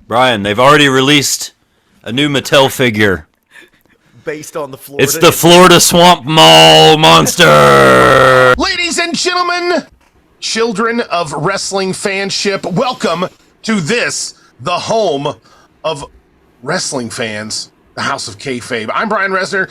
Brian, they've already released a new Mattel figure. Based on the Florida. It's the Florida Swamp Mall monster. Ladies and gentlemen, children of wrestling fanship, welcome to this, the home of wrestling fans, the House of Kayfabe. I'm Brian Resner.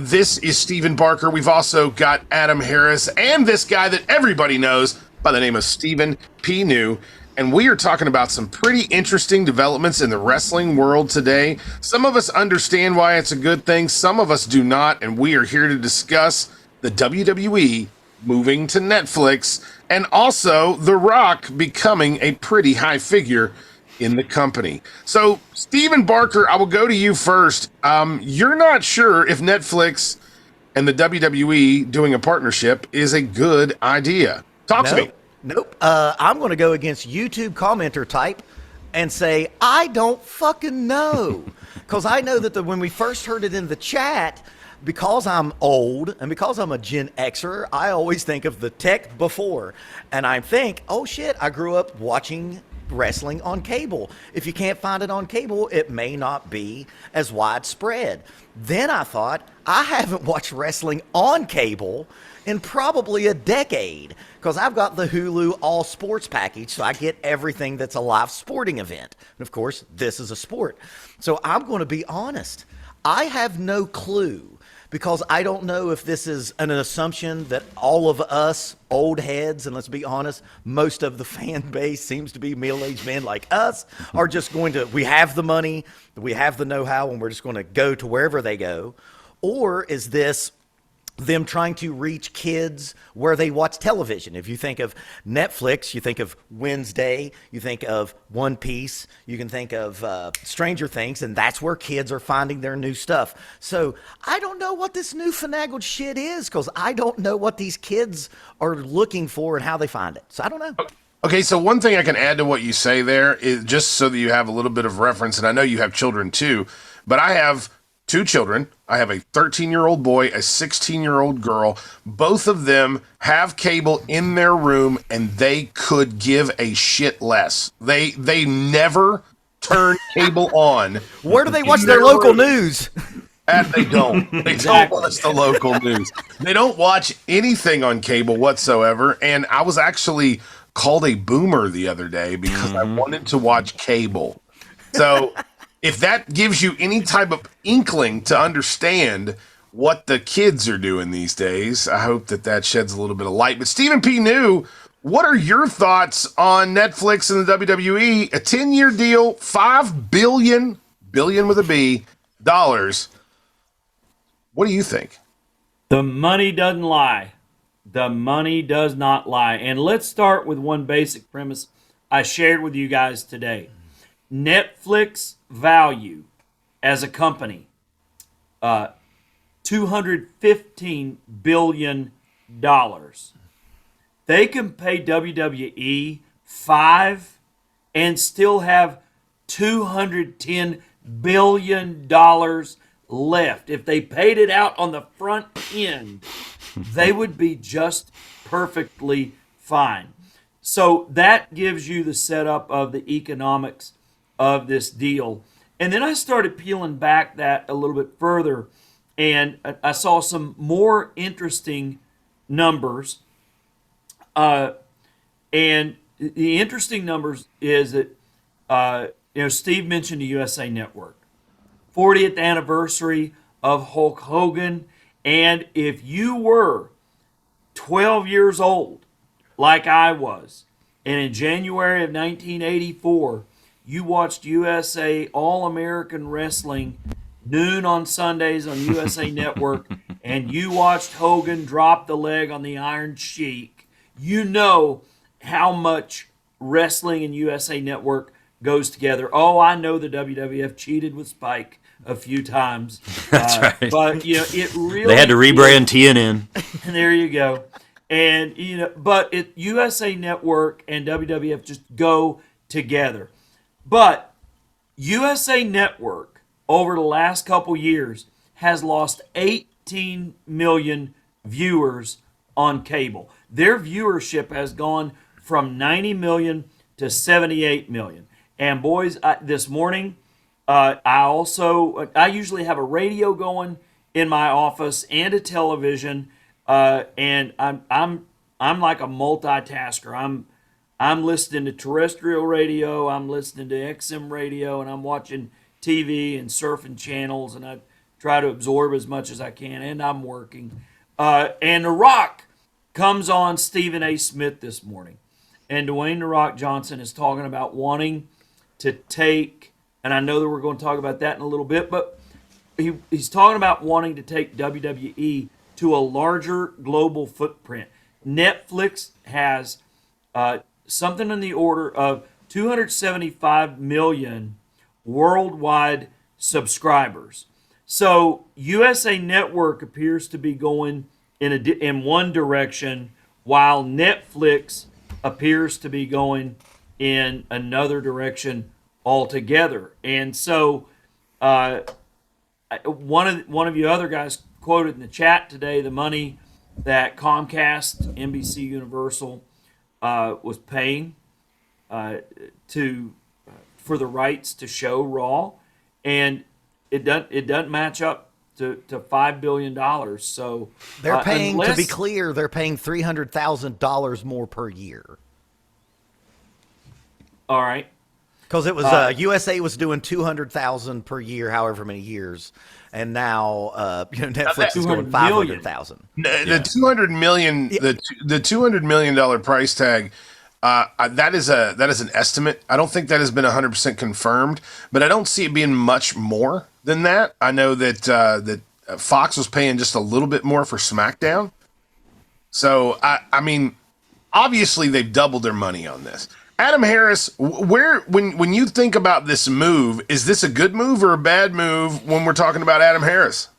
This is Stephen Barker. We've also got Adam Harris and this guy that everybody knows by the name of Stephen P. New. And we are talking about some pretty interesting developments in the wrestling world today. Some of us understand why it's a good thing. Some of us do not. And we are here to discuss the WWE moving to Netflix and also The Rock becoming a pretty high figure in the company. So, Stephen Barker, I will go to you first. You're not sure if Netflix and the WWE doing a partnership is a good idea. Talk to me. Nope. I'm going to go against YouTube commenter type and say, I don't fucking know. Because I know that when we first heard it in the chat, because I'm old and because I'm a Gen Xer, I always think of the tech before. And I think, oh shit, I grew up watching wrestling on cable. If you can't find it on cable, it may not be as widespread. Then I thought, I haven't watched wrestling on cable in probably a decade because I've got the Hulu All Sports package, so I get everything that's a live sporting event. And of course, this is a sport. So I'm going to be honest. I have no clue because I don't know if this is an assumption that all of us old heads, and let's be honest, most of the fan base seems to be middle-aged men like us, are just going to, we have the money, we have the know-how, and we're just going to go to wherever they go. Or is this them trying to reach kids where they watch television? If you think of Netflix, you think of Wednesday, you think of One Piece, you can think of Stranger Things, and that's where kids are finding their new stuff. So I don't know what this new finagled shit is because I don't know what these kids are looking for and how they find it. So I don't know. Okay, so one thing I can add to what you say there is just so that you have a little bit of reference, and I know you have children too, but I have two children. I have a 13-year-old boy, a 16-year-old girl. Both of them have cable in their room, and they could give a shit less. They never turn cable on. Where do they watch their local news? And they don't. They don't watch the local news. They don't watch anything on cable whatsoever. And I was actually called a boomer the other day because I wanted to watch cable. So if that gives you any type of inkling to understand what the kids are doing these days, I hope that sheds a little bit of light. But Stephen P. New, what are your thoughts on Netflix and the WWE? A 10-year deal, $5 billion with a B, dollars. What do you think? The money doesn't lie. The money does not lie. And let's start with one basic premise I shared with you guys today. Netflix value as a company, $215 billion. They can pay WWE $5 and still have $210 billion left. If they paid it out on the front end, they would be just perfectly fine. So that gives you the setup of the economics of this deal. And then I started peeling back that a little bit further, and I saw some more interesting numbers. And the interesting numbers is that, Steve mentioned the USA Network. 40th anniversary of Hulk Hogan. And if you were 12 years old, like I was, and in January of 1984, you watched USA All-American Wrestling noon on Sundays on USA Network, and you watched Hogan drop the leg on the Iron Sheik, you know how much wrestling and USA Network goes together. Oh, I know the WWF cheated with Spike a few times. That's right. But, it really... They had to rebrand TNN. There you go. And, but USA Network and WWF just go together. But USA Network, over the last couple years, has lost 18 million viewers on cable. Their viewership has gone from 90 million to 78 million. And boys, this morning, I usually have a radio going in my office and a television, and I'm like a multitasker. I'm listening to terrestrial radio, I'm listening to XM radio, and I'm watching TV and surfing channels, and I try to absorb as much as I can, and I'm working. And The Rock comes on Stephen A. Smith this morning, and Dwayne The Rock Johnson is talking about wanting to take, and I know that we're going to talk about that in a little bit, but he's talking about wanting to take WWE to a larger global footprint. Netflix has something in the order of 275 million worldwide subscribers. So USA Network appears to be going in one direction, while Netflix appears to be going in another direction altogether. And so one of you other guys quoted in the chat today the money that Comcast, NBC Universal was paying for the rights to show Raw, and it doesn't match up to $5 billion. So they're paying, to be clear, they're paying $300,000 more per year. All right. Because it was USA was doing $200,000 per year, however many years, and now Netflix is going $500,000. The $200 million price tag. That is an estimate. I don't think that has been 100% confirmed, but I don't see it being much more than that. I know that Fox was paying just a little bit more for SmackDown. So I mean, obviously they've doubled their money on this. Adam Harris, when you think about this move, is this a good move or a bad move when we're talking about Adam Harris?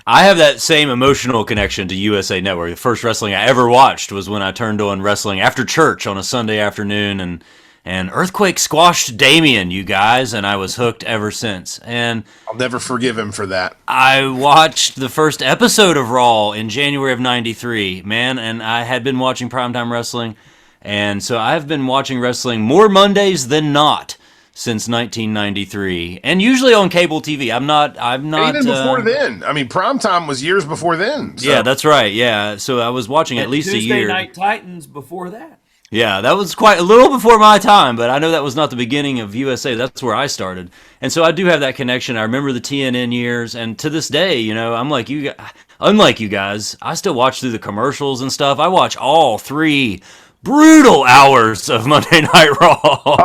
I have that same emotional connection to USA Network. The first wrestling I ever watched was when I turned on wrestling after church on a Sunday afternoon, and Earthquake squashed Damien, you guys, and I was hooked ever since. And I'll never forgive him for that. I watched the first episode of Raw in January of '93, man, and I had been watching Primetime Wrestling. And so I've been watching wrestling more Mondays than not since 1993, and usually on cable TV. I'm not. Even before then. I mean, Primetime was years before then. So. Yeah, that's right. Yeah, so I was watching at least Tuesday a year. Night Titans before that. Yeah, that was quite a little before my time, but I know that was not the beginning of USA. That's where I started, and so I do have that connection. I remember the TNN years, and to this day, I'm like you. Unlike you guys, I still watch through the commercials and stuff. I watch all 3 brutal hours of Monday Night Raw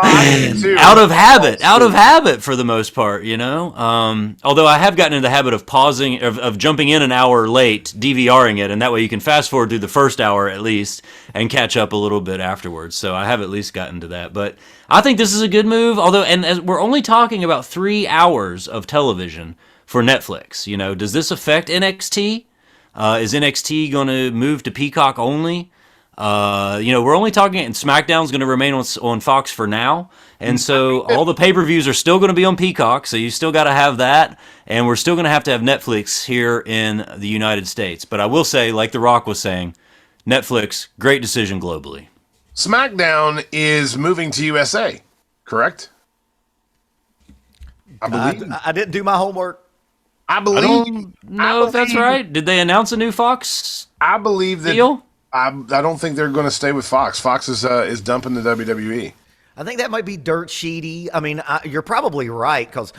out of habit for the most part, although I have gotten in the habit of pausing, of jumping in an hour late, DVRing it, and that way you can fast forward through the first hour at least and catch up a little bit afterwards. So I have at least gotten to that, but I think this is a good move, although, and as we're only talking about 3 hours of television for Netflix. Does this affect NXT? Is NXT going to move to Peacock only? We're only talking, and SmackDown's going to remain on Fox for now, and so all the pay-per-views are still going to be on Peacock, so you still got to have that, and we're still going to have Netflix here in the United States. But I will say, like The Rock was saying, Netflix, great decision globally. SmackDown is moving to USA, correct? I believe. I didn't do my homework. I believe. No, if that's right. Did they announce a new Fox? I believe that. Deal? I don't think they're going to stay with Fox. Fox is dumping the WWE. I think that might be dirt sheety. I mean, you're probably right, because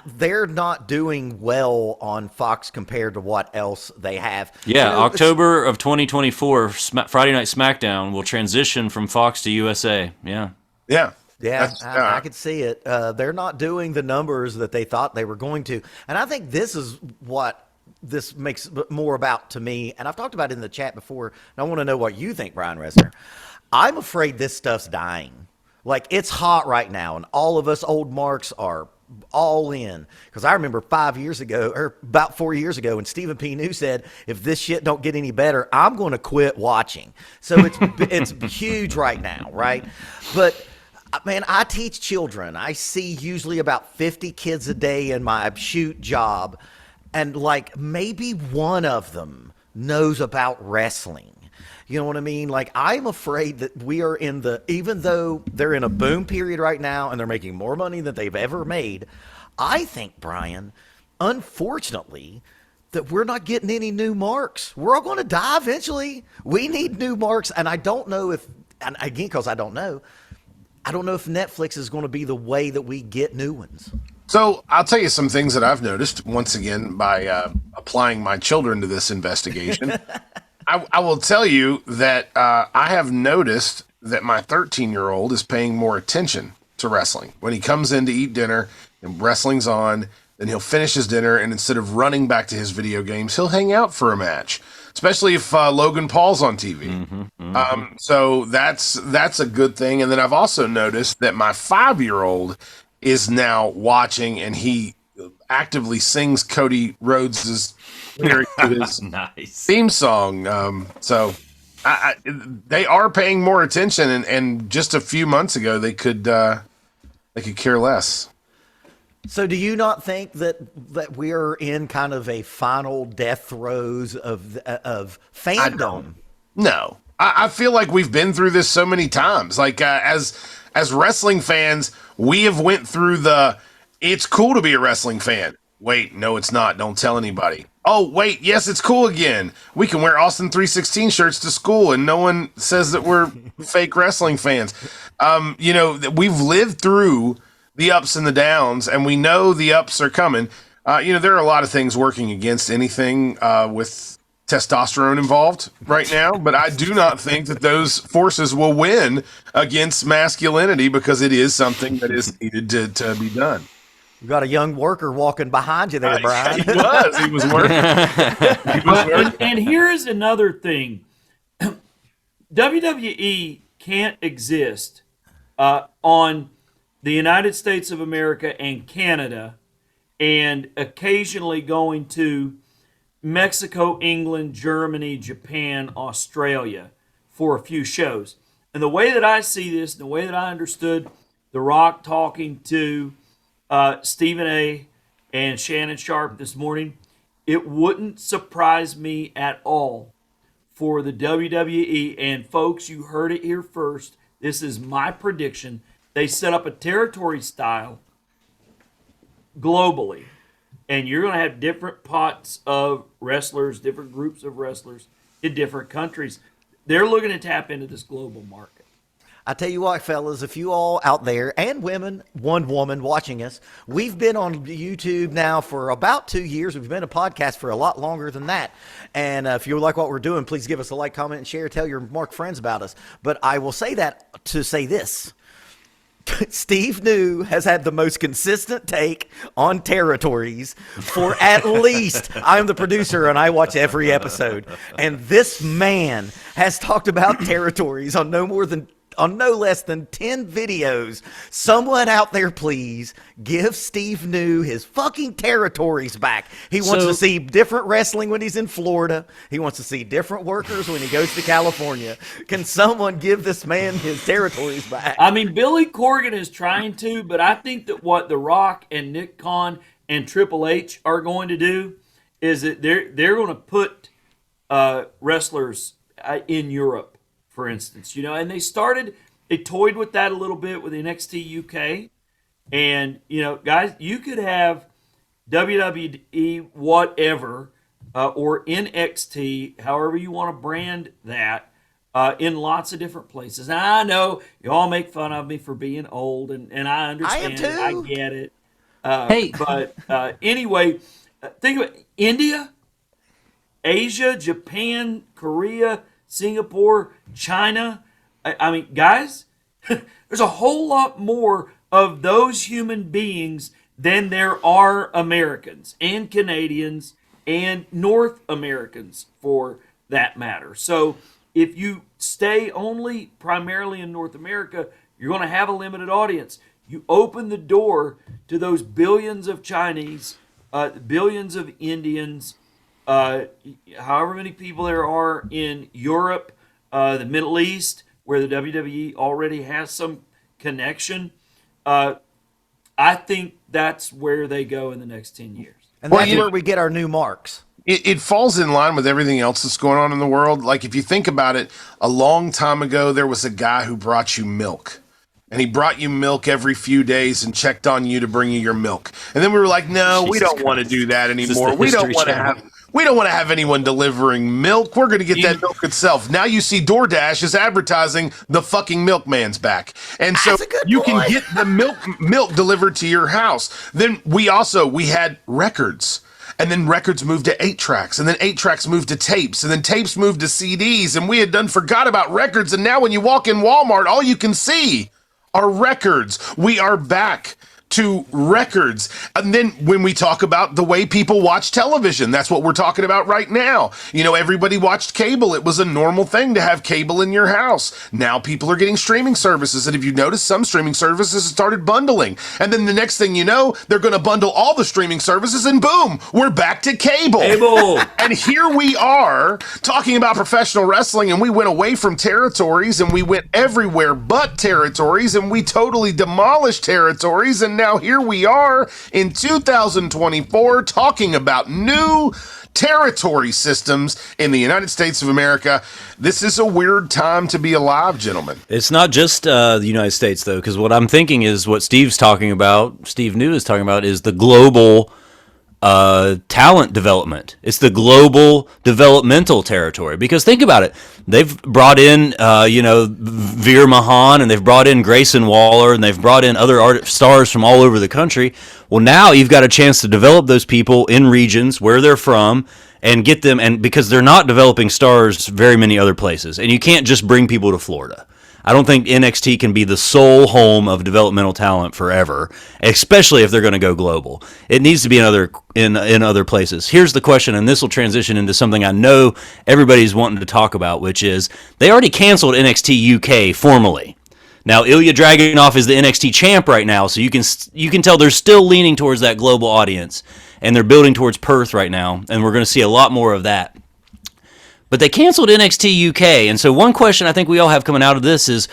they're not doing well on Fox compared to what else they have. Yeah, October of 2024, Friday Night SmackDown will transition from Fox to USA. Yeah. Yeah. Yeah, I could see it. They're not doing the numbers that they thought they were going to. And I think this is what this makes more about to me. And I've talked about it in the chat before, and I want to know what you think, Brian Resner. I'm afraid this stuff's dying. Like, it's hot right now, and all of us old marks are all in. Because I remember 5 years ago, or about 4 years ago, when Stephen P. New said, if this shit don't get any better, I'm going to quit watching. So it's huge right now, right? But man, I teach children. I see usually about 50 kids a day in my shoot job, and like maybe one of them knows about wrestling. You know what I mean? Like, I'm afraid that we are in the, even though they're in a boom period right now and they're making more money than they've ever made, I think, Brian, unfortunately, that we're not getting any new marks. We're all going to die eventually. We need new marks. And I don't know if, and again, because I don't know if Netflix is going to be the way that we get new ones. So I'll tell you some things that I've noticed once again by applying my children to this investigation. I will tell you that I have noticed that my 13-year-old is paying more attention to wrestling. When he comes in to eat dinner and wrestling's on, then he'll finish his dinner, and instead of running back to his video games, he'll hang out for a match, especially if Logan Paul's on TV. So that's a good thing. And then I've also noticed that my 5-year-old is now watching, and he actively sings Cody Rhodes' lyric to his Nice. theme song. So they are paying more attention, and just a few months ago they could care less. So do you not think that we're in kind of a final death throes of fandom? No, I feel like we've been through this so many times. Like as wrestling fans, we have went through it's cool to be a wrestling fan. Wait, no, it's not. Don't tell anybody. Oh, wait, yes, it's cool again. We can wear Austin 316 shirts to school, and no one says that we're fake wrestling fans. We've lived through the ups and the downs, and we know the ups are coming. There are a lot of things working against anything with testosterone involved right now, but I do not think that those forces will win against masculinity, because it is something that is needed to be done. You got a young worker walking behind you there, Brian. He was working. And here is another thing. WWE can't exist on the United States of America and Canada, and occasionally going to Mexico, England, Germany, Japan, Australia for a few shows. And the way that I see this, the way that I understood The Rock talking to Stephen A. and Shannon Sharp this morning, it wouldn't surprise me at all for the WWE, and folks, you heard it here first. This is my prediction. They set up a territory style globally, and you're going to have different pots of wrestlers, different groups of wrestlers in different countries. They're looking to tap into this global market. I tell you what, fellas, if you all out there, and women, one woman watching us, we've been on YouTube now for about 2 years. We've been a podcast for a lot longer than that. And if you like what we're doing, please give us a like, comment, and share. Tell your Mark friends about us. But I will say that to say this. Steve New has had the most consistent take on territories for at least, I'm the producer and I watch every episode. And this man has talked about territories on no less than 10 videos. Someone out there, please give Steve New his fucking territories back. He wants to see different wrestling when he's in Florida. He wants to see different workers when he goes to California. Can someone give this man his territories back? I mean, Billy Corgan is trying to, but I think that what The Rock and Nick Khan and Triple H are going to do is that they're going to put wrestlers in Europe, for instance, and they toyed with that a little bit with NXT UK. And, guys, you could have WWE whatever, or NXT, however you want to brand that, in lots of different places. And I know you all make fun of me for being old, and I understand it. I get it. But anyway, think of it. India, Asia, Japan, Korea, Singapore, China. I mean, guys, there's a whole lot more of those human beings than there are Americans and Canadians and North Americans, for that matter. So if you stay only primarily in North America, you're going to have a limited audience. You open the door to those billions of Chinese, billions of Indians, however many people there are in Europe, the Middle East, where the WWE already has some connection. I think that's where they go in the next 10 years. And that's where we get our new marks. it falls in line with everything else that's going on in the world. Like, if you think about it, a long time ago, there was a guy who brought you milk. And he brought you milk every few days and checked on you to bring you your milk. And then we were like, no, we don't want to do that anymore. We don't want to have anyone delivering milk. We're going to get that milk itself. Now you see DoorDash is advertising the fucking milkman's back. And so you can get the milk delivered to your house. Then we had records. And then records moved to 8-tracks, and then 8-tracks moved to tapes, and then tapes moved to CDs, and we had forgot about records, and now when you walk in Walmart, all you can see are records. We are back to records. And then when we talk about the way people watch television, that's what we're talking about right now. You know, everybody watched cable. It was a normal thing to have cable in your house. Now people are getting streaming services. And if you notice, some streaming services started bundling. And then the next thing you know, they're going to bundle all the streaming services and boom, we're back to cable. And here we are talking about professional wrestling, and we went away from territories and we went everywhere but territories, and we totally demolished territories. And now here we are in 2024 talking about new territory systems in the United States of America. This is a weird time to be alive, gentlemen. It's not just the United States, though, because what I'm thinking is what Steve's talking about, Steve New is talking about, is the global talent development. It's the global developmental territory. Because think about it. They've brought in, Veer Mahan, and they've brought in Grayson Waller, and they've brought in other stars from all over the country. Well, now you've got a chance to develop those people in regions where they're from and get them, and because they're not developing stars very many other places. And you can't just bring people to Florida. I don't think NXT can be the sole home of developmental talent forever, especially if they're going to go global. It needs to be in other places. Here's the question, and this will transition into something I know everybody's wanting to talk about, which is they already canceled NXT UK formally. Now, Ilya Dragunov is the NXT champ right now, so you can tell they're still leaning towards that global audience, and they're building towards Perth right now, and we're going to see a lot more of that. But they canceled NXT UK, and so one question I think we all have coming out of this is,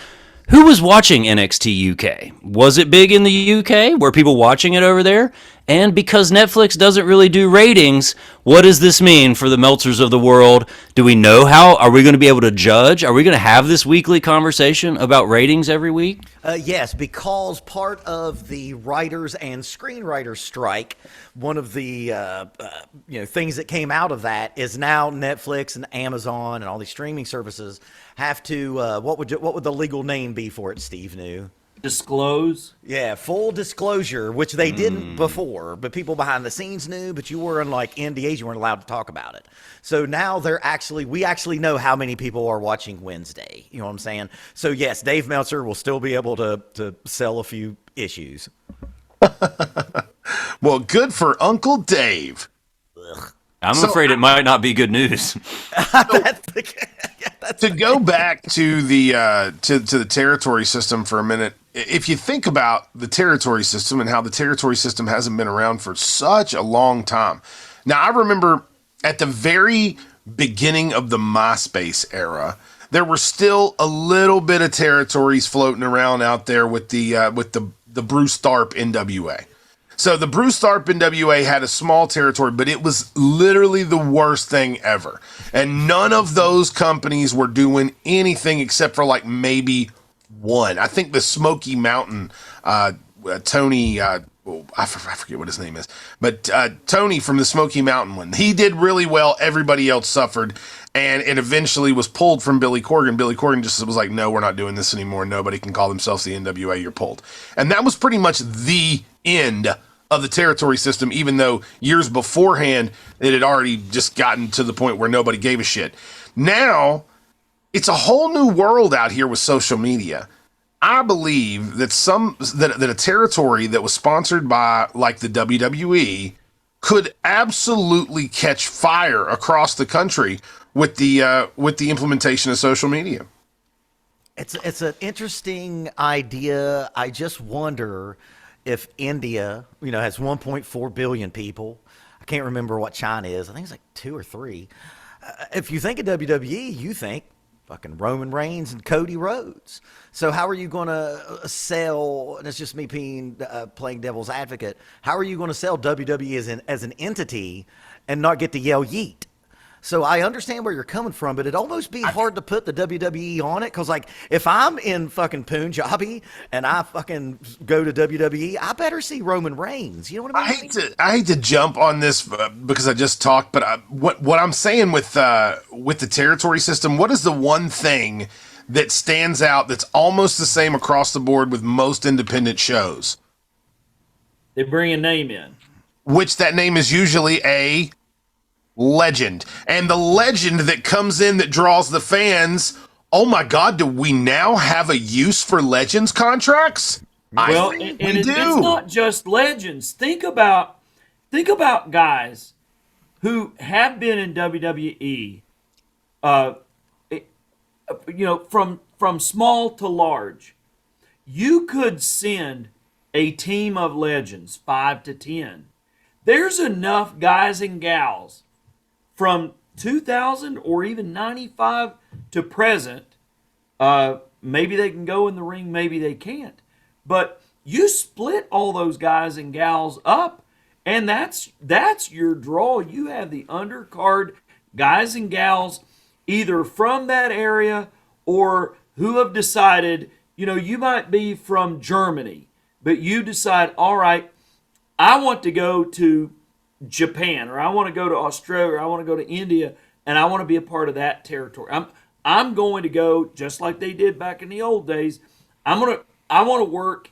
who was watching NXT UK? Was it big in the UK? Were people watching it over there? And because Netflix doesn't really do ratings, what does this mean for the Meltzers of the world? Do we know how? Are we going to be able to judge? Are we going to have this weekly conversation about ratings every week? Yes, because part of the writers and screenwriters strike, one of the things that came out of that is now Netflix and Amazon and all these streaming services have to what would the legal name be for it, Steve New? Disclose? Yeah, full disclosure, which they didn't before, but people behind the scenes knew, but you were in like NDAs, you weren't allowed to talk about it. So now we actually know how many people are watching Wednesday. You know what I'm saying? So yes, Dave Meltzer will still be able to sell a few issues. Well, good for Uncle Dave. I'm afraid it might not be good news. To go back to the to the territory system for a minute, if you think about the territory system and how the territory system hasn't been around for such a long time. Now, I remember at the very beginning of the MySpace era, there were still a little bit of territories floating around out there with the Bruce Tharp NWA. So the Bruce Tharp NWA had a small territory, but it was literally the worst thing ever. And none of those companies were doing anything except for like maybe one. I think the Smoky Mountain, Tony, I forget what his name is, but Tony from the Smoky Mountain one, he did really well. Everybody else suffered. And it eventually was pulled from Billy Corgan. Billy Corgan just was like, no, we're not doing this anymore. Nobody can call themselves the NWA. You're pulled. And that was pretty much the end of the territory system, even though years beforehand, it had already just gotten to the point where nobody gave a shit. Now, it's a whole new world out here with social media. I believe that that a territory that was sponsored by like the WWE could absolutely catch fire across the country with the implementation of social media. It's an interesting idea. I just wonder if India, has 1.4 billion people. I can't remember what China is. I think it's like 2 or 3. If you think of WWE, you think Fucking Roman Reigns and Cody Rhodes. So how are you going to sell, and it's just me being playing devil's advocate, how are you going to sell WWE as an entity and not get to yell yeet? So I understand where you're coming from, but it'd almost be hard to put the WWE on it, because, like, if I'm in fucking Punjabi and I fucking go to WWE, I better see Roman Reigns. You know what I mean? I hate to jump on this because I just talked, but what I'm saying with the territory system, what is the one thing that stands out that's almost the same across the board with most independent shows? They bring a name in. Which that name is usually a legend. And the legend that comes in that draws the fans, oh my God, do we now have a use for legends contracts? Well, it's not just legends. Think about guys who have been in WWE, from small to large. You could send a team of legends, 5 to 10. There's enough guys and gals from 2000 or even 95 to present. Maybe they can go in the ring, maybe they can't. But you split all those guys and gals up, and that's your draw. You have the undercard guys and gals either from that area or who have decided, you might be from Germany, but you decide, all right, I want to go to Japan, or I want to go to Australia, or I want to go to India, and I want to be a part of that territory. I'm going to go just like they did back in the old days. I want to work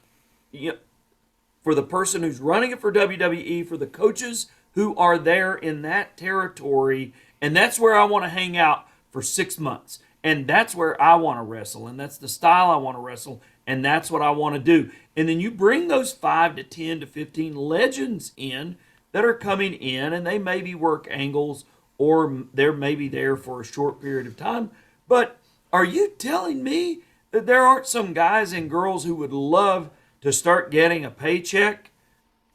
for the person who's running it for WWE, for the coaches who are there in that territory, and that's where I want to hang out for 6 months. And that's where I want to wrestle, and that's the style I want to wrestle, and that's what I want to do. And then you bring those 5 to 10 to 15 legends in that are coming in, and they maybe work angles, or they're maybe there for a short period of time. But are you telling me that there aren't some guys and girls who would love to start getting a paycheck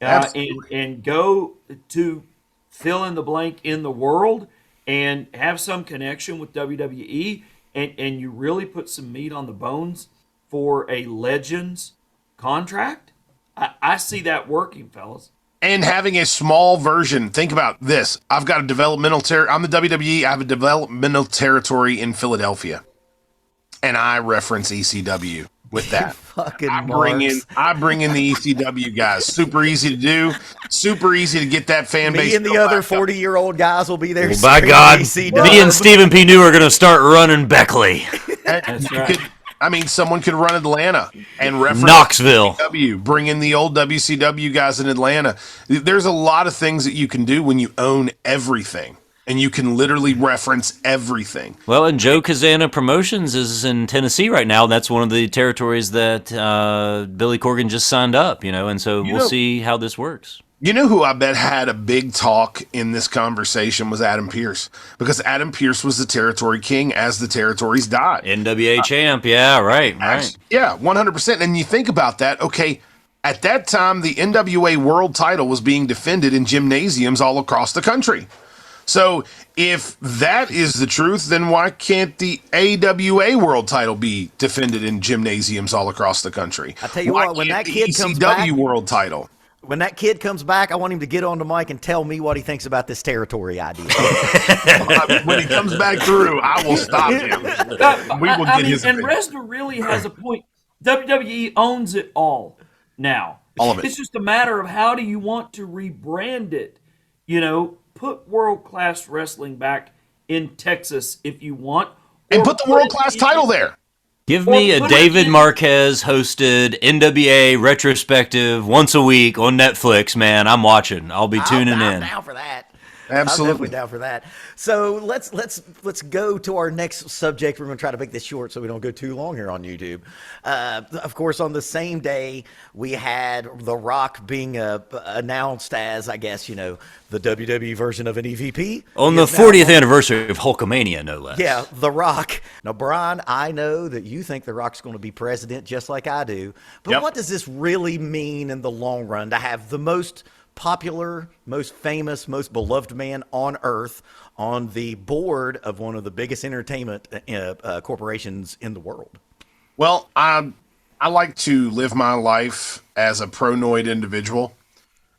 and go to fill in the blank in the world and have some connection with WWE, and you really put some meat on the bones for a Legends contract? I see that working, fellas. And having a small version. Think about this. I've got a developmental I'm the WWE. I have a developmental territory in Philadelphia, and I reference ECW with that. I bring in the ECW guys. Super easy to do. Super easy to get that fan base. Me and the other 40-year-old guys will be there. Well, by God, me and Stephen P. New are going to start running Beckley. That's right. Someone could run Atlanta and reference Knoxville. WCW, bring in the old WCW guys in Atlanta. There's a lot of things that you can do when you own everything, and you can literally reference everything. Well, and Joe Kazana Promotions is in Tennessee right now. That's one of the territories that Billy Corgan just signed up, and so we'll see how this works. You know who I bet had a big talk in this conversation was Adam Pearce, because Adam Pearce was the territory king as the territories died. NWA champ, yeah, right. Yeah, 100%. And you think about that, okay, at that time, the NWA world title was being defended in gymnasiums all across the country. So if that is the truth, then why can't the AWA world title be defended in gymnasiums all across the country? I tell you what, when that kid comes back, world title. When that kid comes back, I want him to get on the mic and tell me what he thinks about this territory idea. When he comes back through, I will stop him. We will get his opinion. And Resner really has a point. WWE owns it all now. All of it. It's just a matter of how do you want to rebrand it. Put world-class wrestling back in Texas if you want. And put the world-class title there. Give me a David Marquez hosted NWA retrospective once a week on Netflix, man. I'm watching. I'll be tuning in. I'm down for that. Absolutely. I'm definitely down for that. So let's go to our next subject. We're going to try to make this short so we don't go too long here on YouTube. Of course, on the same day, we had The Rock being announced as, I guess, the WWE version of an EVP. On the 40th anniversary of Hulkamania, no less. Yeah, The Rock. Now, Brian, I know that you think The Rock's going to be president just like I do. But what does this really mean in the long run to have the most popular, most famous, most beloved man on earth on the board of one of the biggest entertainment corporations in the world. Well, I like to live my life as a pronoid individual,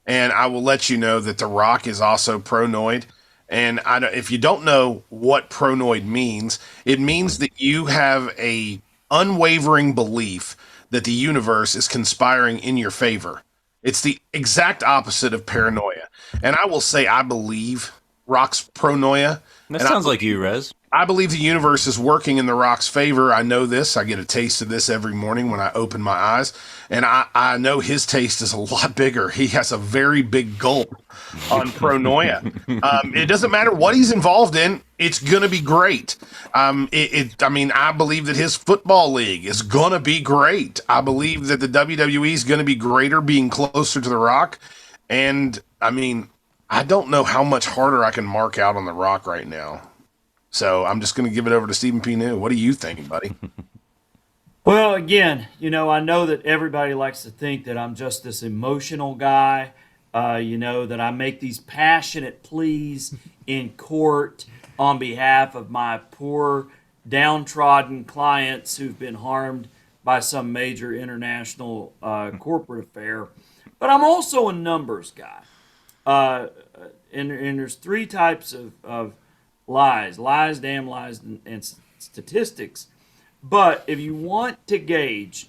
and I will let you know that The Rock is also pronoid. And if you don't know what pronoid means, it means that you have a unwavering belief that the universe is conspiring in your favor. It's the exact opposite of paranoia. And I will say I believe Rock's pronoia. That And sounds like you, Rez. I believe the universe is working in The Rock's favor. I know this. I get a taste of this every morning when I open my eyes. And I know his taste is a lot bigger. He has a very big gulp on pronoia. It doesn't matter what he's involved in. It's going to be great. I believe that his football league is going to be great. I believe that the WWE is going to be greater being closer to The Rock. And, I don't know how much harder I can mark out on The Rock right now. So I'm just going to give it over to Stephen P. New. What are you thinking, buddy? Well, again, I know that everybody likes to think that I'm just this emotional guy, that I make these passionate pleas in court on behalf of my poor, downtrodden clients who've been harmed by some major international corporate affair. But I'm also a numbers guy. And there's three types of lies, damn lies, and statistics. But if you want to gauge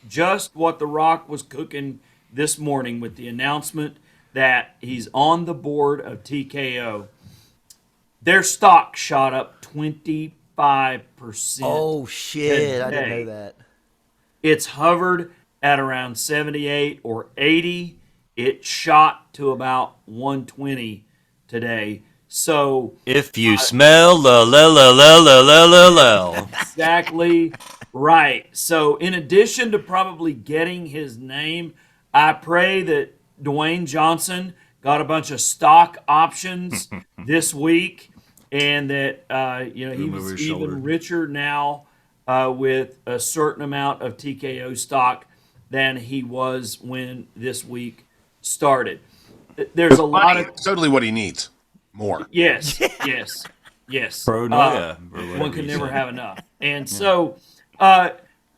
just what The Rock was cooking this morning with the announcement that he's on the board of TKO, their stock shot up 25%. Oh, shit. I didn't today. know that. It's hovered at around 78 or 80. It shot to about 120 today. So If you smell la la la la la la la la. exactly right. So in addition to probably getting his name, I pray that Dwayne Johnson got a bunch of stock options this week, and that he was even richer now with a certain amount of TKO stock than he was when this week started. There's a lot of totally what he needs. More. yes. Pronoia. One can never have enough. And so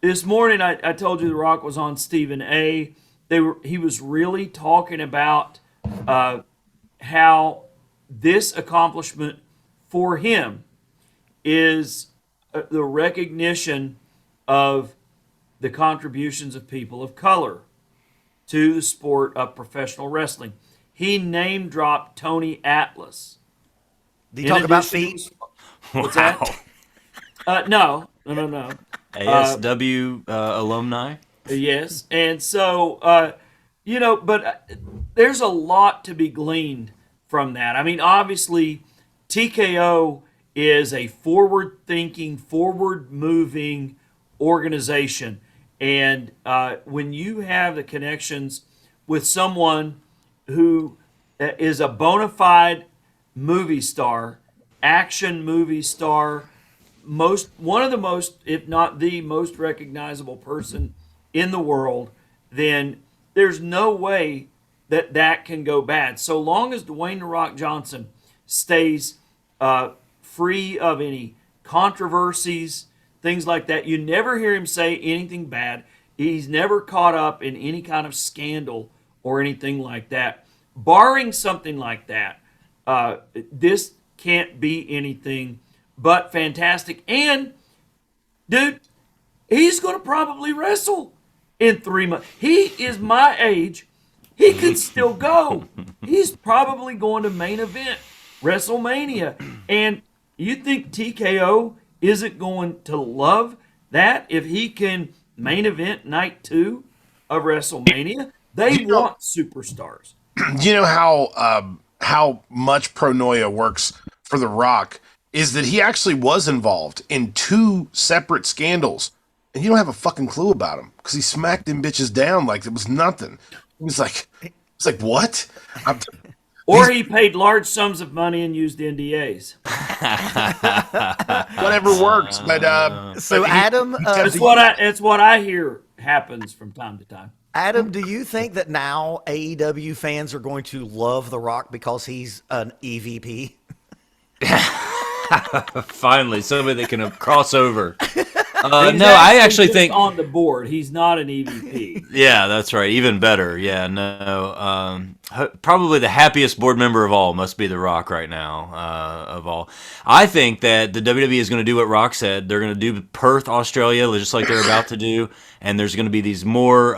this morning I told you The Rock was on Stephen A. He was really talking about how this accomplishment for him is the recognition of the contributions of people of color to the sport of professional wrestling. He name dropped Tony Atlas. Do you talk about feet? What's that? No. ASW alumni. Yes, and so but there's a lot to be gleaned from that. I mean, obviously, TKO is a forward-thinking, forward-moving organization, and when you have the connections with someone who is a bona fide movie star, action movie star, one of the most, if not the most recognizable person in the world, then there's no way that can go bad. So long as Dwayne "The Rock" Johnson stays free of any controversies, things like that, you never hear him say anything bad. He's never caught up in any kind of scandal or anything like that. Barring something like that, this can't be anything but fantastic. And, dude, he's going to probably wrestle in 3 months. He is my age. He could still go. He's probably going to main event WrestleMania. And you think TKO isn't going to love that if he can main event night 2 of WrestleMania? They want superstars. You know how much pronoia works for The Rock is that he actually was involved in 2 separate scandals, and you don't have a fucking clue about him because he smacked them bitches down like it was nothing. He was like, what? Or he paid large sums of money and used NDAs. Whatever works, but So Adam, It's what I hear happens from time to time. Adam, do you think that now AEW fans are going to love The Rock because he's an EVP? Finally, somebody that can cross over. He's No, I actually just think on the board. He's not an EVP. Yeah, that's right. Even better. Yeah, no. Probably the happiest board member of all must be The Rock right now. Of all, I think that the WWE is going to do what Rock said. They're going to do Perth, Australia, just like they're about to do. And there's going to be these more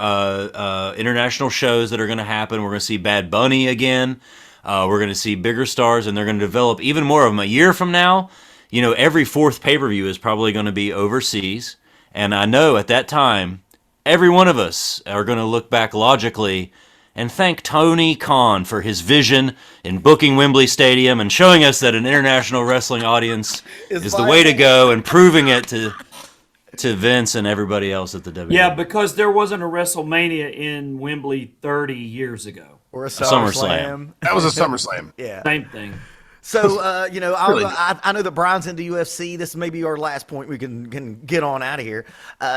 international shows that are going to happen. We're going to see Bad Bunny again. We're going to see bigger stars, and they're going to develop even more of them. A year from now, every fourth pay-per-view is probably going to be overseas. And I know at that time, every one of us are going to look back logically and thank Tony Khan for his vision in booking Wembley Stadium and showing us that an international wrestling audience is the way to go, and proving it to Vince and everybody else at the WWE. Yeah, because there wasn't a WrestleMania in Wembley 30 years ago. Or a SummerSlam. SummerSlam. That was a SummerSlam. Yeah. Same thing. So, Really? I know that Brian's into UFC. This may be our last point. We can get on out of here.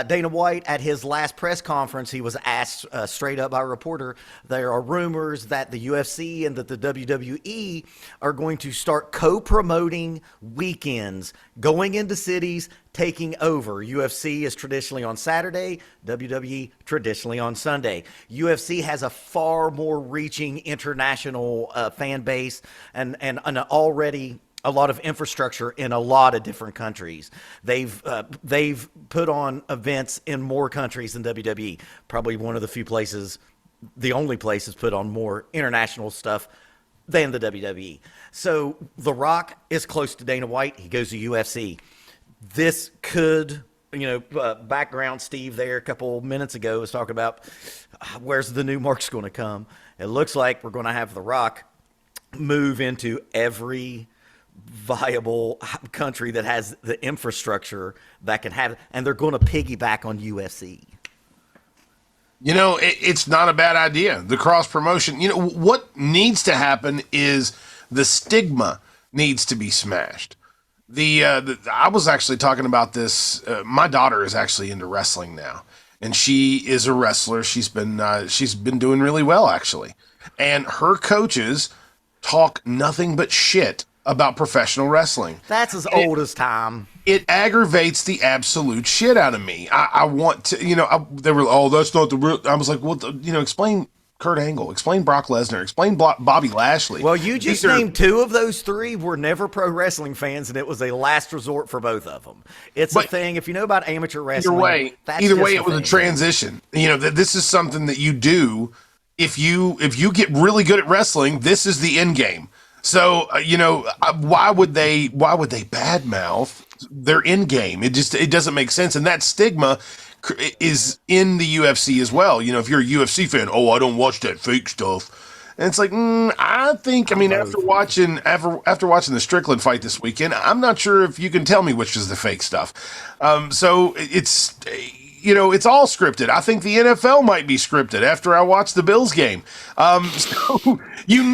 Dana White, at his last press conference, he was asked straight up by a reporter, there are rumors that the UFC and that the WWE are going to start co-promoting weekends, going into cities, taking over. UFC is traditionally on Saturday, WWE traditionally on Sunday. UFC has a far more reaching international fan base and already a lot of infrastructure in a lot of different countries. They've put on events in more countries than WWE. Probably one of the few places, the only place has put on more international stuff than the WWE. So The Rock is close to Dana White. He goes to UFC. This could, background Steve there a couple minutes ago was talking about where's the new marks going to come. It looks like we're going to have The Rock move into every viable country that has the infrastructure that can have, and they're going to piggyback on UFC. It's not a bad idea. The cross promotion. What needs to happen is the stigma needs to be smashed. I was actually talking about this. My daughter is actually into wrestling now, and she is a wrestler. She's been doing really well, actually, and her coaches talk nothing but shit about professional wrestling. That's as old as time. It aggravates the absolute shit out of me. I want to, they were, oh, that's not the real. I was like, well, explain Kurt Angle, explain Brock Lesnar, explain Bobby Lashley. Well, you just named two of those three were never pro wrestling fans, and it was a last resort for both of them. It's a thing. If you know about amateur wrestling, either way, it was a transition. This is something that you do if you get really good at wrestling. This is the end game. So why would they badmouth their end game? It doesn't make sense, and that stigma is in the UFC as well. If you're a UFC fan, I don't watch that fake stuff. And it's like, I think, after watching the Strickland fight this weekend, I'm not sure if you can tell me which is the fake stuff. So it's all scripted. I think the NFL might be scripted after I watched the Bills game. So you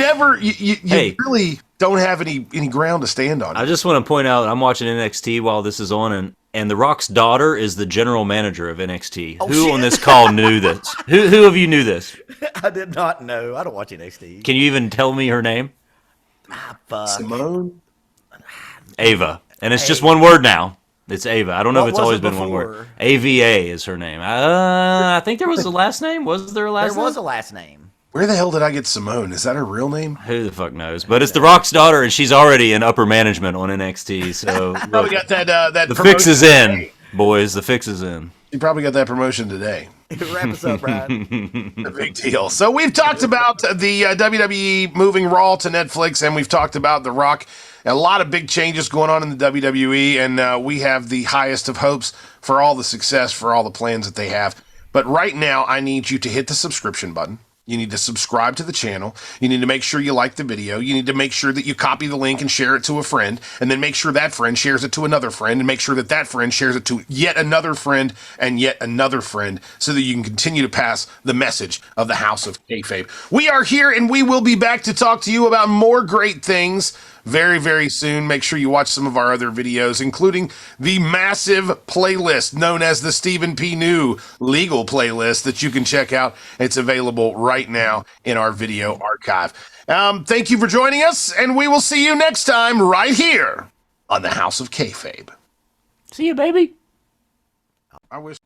really don't have any ground to stand on. I just want to point out I'm watching NXT while this is on, and The Rock's daughter is the general manager of NXT. Who on this call knew this? Who of you knew this? I did not know. I don't watch NXT. Can you even tell me her name? Fuck. Simone? Ava. And it's just one word now. It's Ava. I don't know What if it's was always it been one before? word. AVA is her name. I think there was a last name. Was there a last name? There was a last name. Where the hell did I get Simone? Is that her real name? Who the fuck knows? But it's The Rock's daughter, and she's already in upper management on NXT. So Probably got that. the fix is in, boys. The fix is in. You probably got that promotion today. Wrap us up, Brian. A big deal. So we've talked about the WWE moving Raw to Netflix, and we've talked about The Rock. A lot of big changes going on in the WWE, and we have the highest of hopes for all the success, for all the plans that they have. But right now, I need you to hit the subscription button. You need to subscribe to the channel. You need to make sure you like the video. You need to make sure that you copy the link and share it to a friend, and then make sure that friend shares it to another friend, and make sure that that friend shares it to yet another friend and yet another friend, so that you can continue to pass the message of the House of Kayfabe. We are here, and we will be back to talk to you about more great things very, very soon. Make sure you watch some of our other videos, including the massive playlist known as the Stephen P. New Legal Playlist that you can check out. It's available right now in our video archive. Thank you for joining us, and we will see you next time right here on the House of Kayfabe. See you, baby. I wish